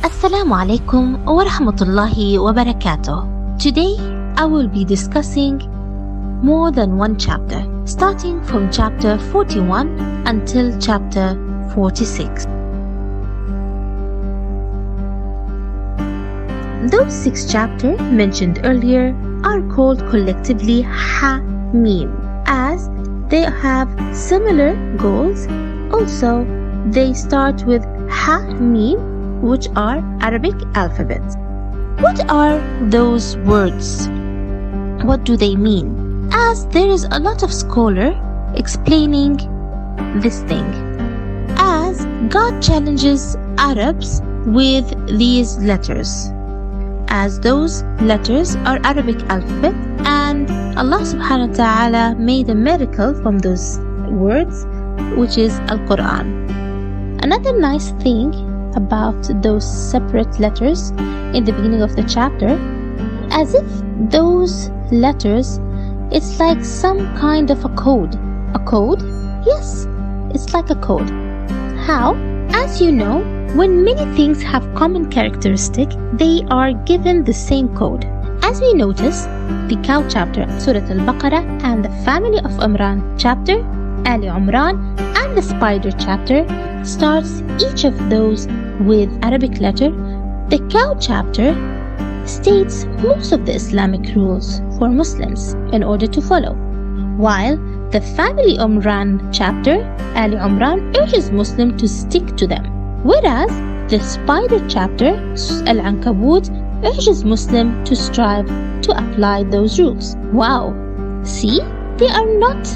Assalamu alaikum wa rahmatullahi wa barakatuh. Today I will be discussing more than one chapter, starting from chapter 41 until chapter 46. Those 6 chapters mentioned earlier are called collectively Ha-Mim, as they have similar goals. Also, they start with Ha-Mim, which are Arabic alphabets. What are those words? What do they mean? As there is a lot of scholar explaining this thing, as God challenges Arabs with these letters, as those letters are Arabic alphabet, and Allah subhanahu wa ta'ala made a miracle from those words, which is Al-Qur'an. Another nice thing about those separate letters in the beginning of the chapter, as if those letters, it's like some kind of a code. A code? Yes, it's like a code. How? As you know, when many things have common characteristic, they are given the same code. As we notice, the cow chapter, Surah Al-Baqarah, and the family of Imran chapter, Ali Imran, and the spider chapter starts each of those with Arabic letter. The cow chapter states most of the Islamic rules for Muslims in order to follow, while the family Imran chapter, Ali Imran, urges Muslims to stick to them, whereas the spider chapter, Al-Ankabut, urges Muslims to strive to apply those rules. Wow! See, they are not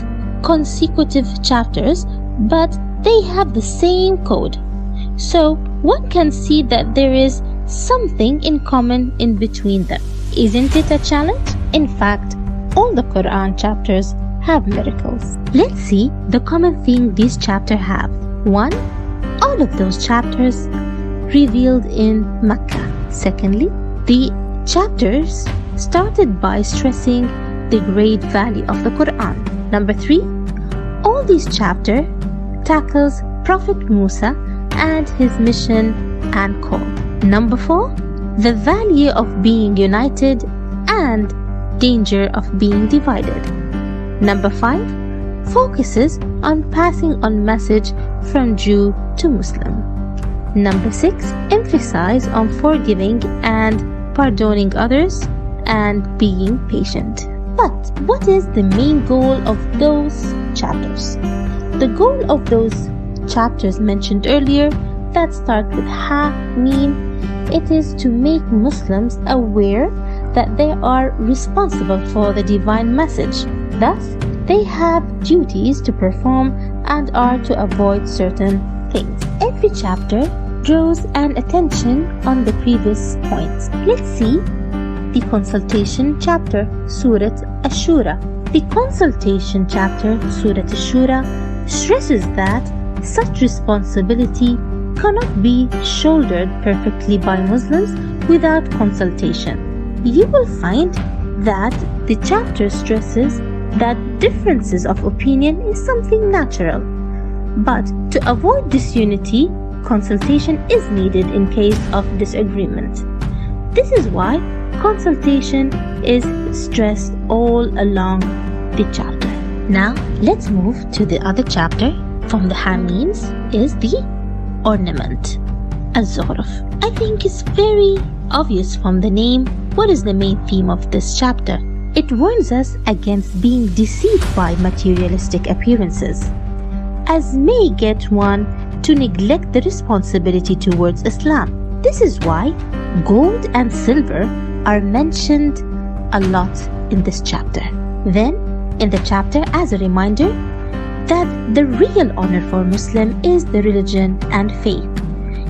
consecutive chapters, but they have the same code. So one can see that there is something in common in between them. Isn't it a challenge? In fact, all the Qur'an chapters have miracles. Let's see the common theme these chapters have. 1. All of those chapters revealed in Mecca. Secondly, the chapters started by stressing the great value of the Qur'an. Number 3, all these chapters tackles Prophet Musa and his mission and call. Number 4, the value of being united and danger of being divided. Number 5, focuses on passing on message from Jew to Muslim. Number 6, emphasize on forgiving and pardoning others and being patient. But what is the main goal of those chapters? The goal of those chapters mentioned earlier that start with Ha-Mim, it is to make Muslims aware that they are responsible for the divine message. Thus, they have duties to perform and are to avoid certain things. Every chapter draws an attention on the previous points. Let's see the consultation chapter, Surah Ash-Shoora. The consultation chapter, Surah Ash-Shoora, stresses that such responsibility cannot be shouldered perfectly by Muslims without consultation. You will find that the chapter stresses that differences of opinion is something natural, but to avoid disunity, consultation is needed in case of disagreement. This is why consultation is stressed all along the chapter. Now let's move to the other chapter from the Ha-Mims, is the ornament, Az-Zukhfur. I think it's very obvious from the name what is the main theme of this chapter. It warns us against being deceived by materialistic appearances, as may get one to neglect the responsibility towards Islam. This is why gold and silver are mentioned a lot in this chapter. Then, in the chapter, as a reminder that the real honor for Muslim is the religion and faith.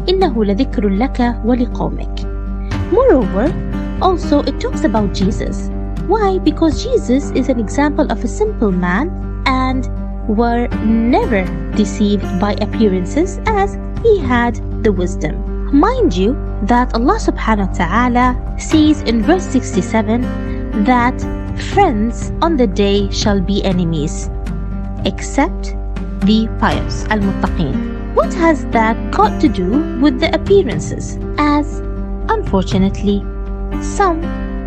إِنَّهُ لَذِكْرٌ لَكَ وَلِقَوْمِكَ. Moreover, also it talks about Jesus. Why? Because Jesus is an example of a simple man and were never deceived by appearances, as he had the wisdom. Mind you that Allah subhanahu wa ta'ala says in verse 67 that friends on the day shall be enemies, except the pious, al-muttaqin. What has that got to do with the appearances? As, unfortunately, some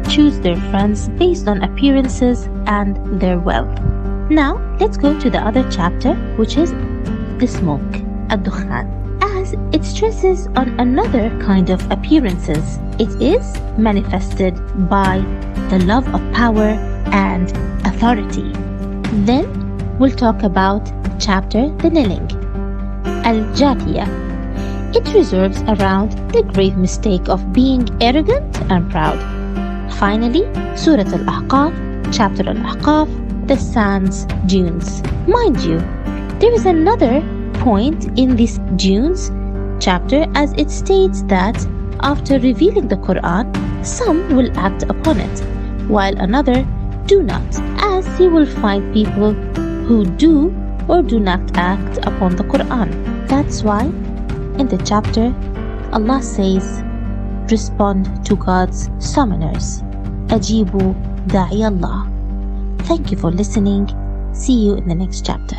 choose their friends based on appearances and their wealth. Now, let's go to the other chapter, which is the smoke, Ad-Dukhaan, as it stresses on another kind of appearances. It is manifested by the love of power and authority. Then, we'll talk about chapter the kneeling, Al-Jaathiyah. It reserves around the grave mistake of being arrogant and proud. Finally, Surah Al-Ahqaaf, chapter Al-Ahqaaf, the sand's dunes. Mind you, there is another point in this dunes chapter, as it states that after revealing the Qur'an, some will act upon it, while another do not, as he will find people who do or do not act upon the Qur'an. That's why in the chapter Allah says, respond to God's summoners. Ajibu da'i Allah. Thank you for listening. See you in the next chapter.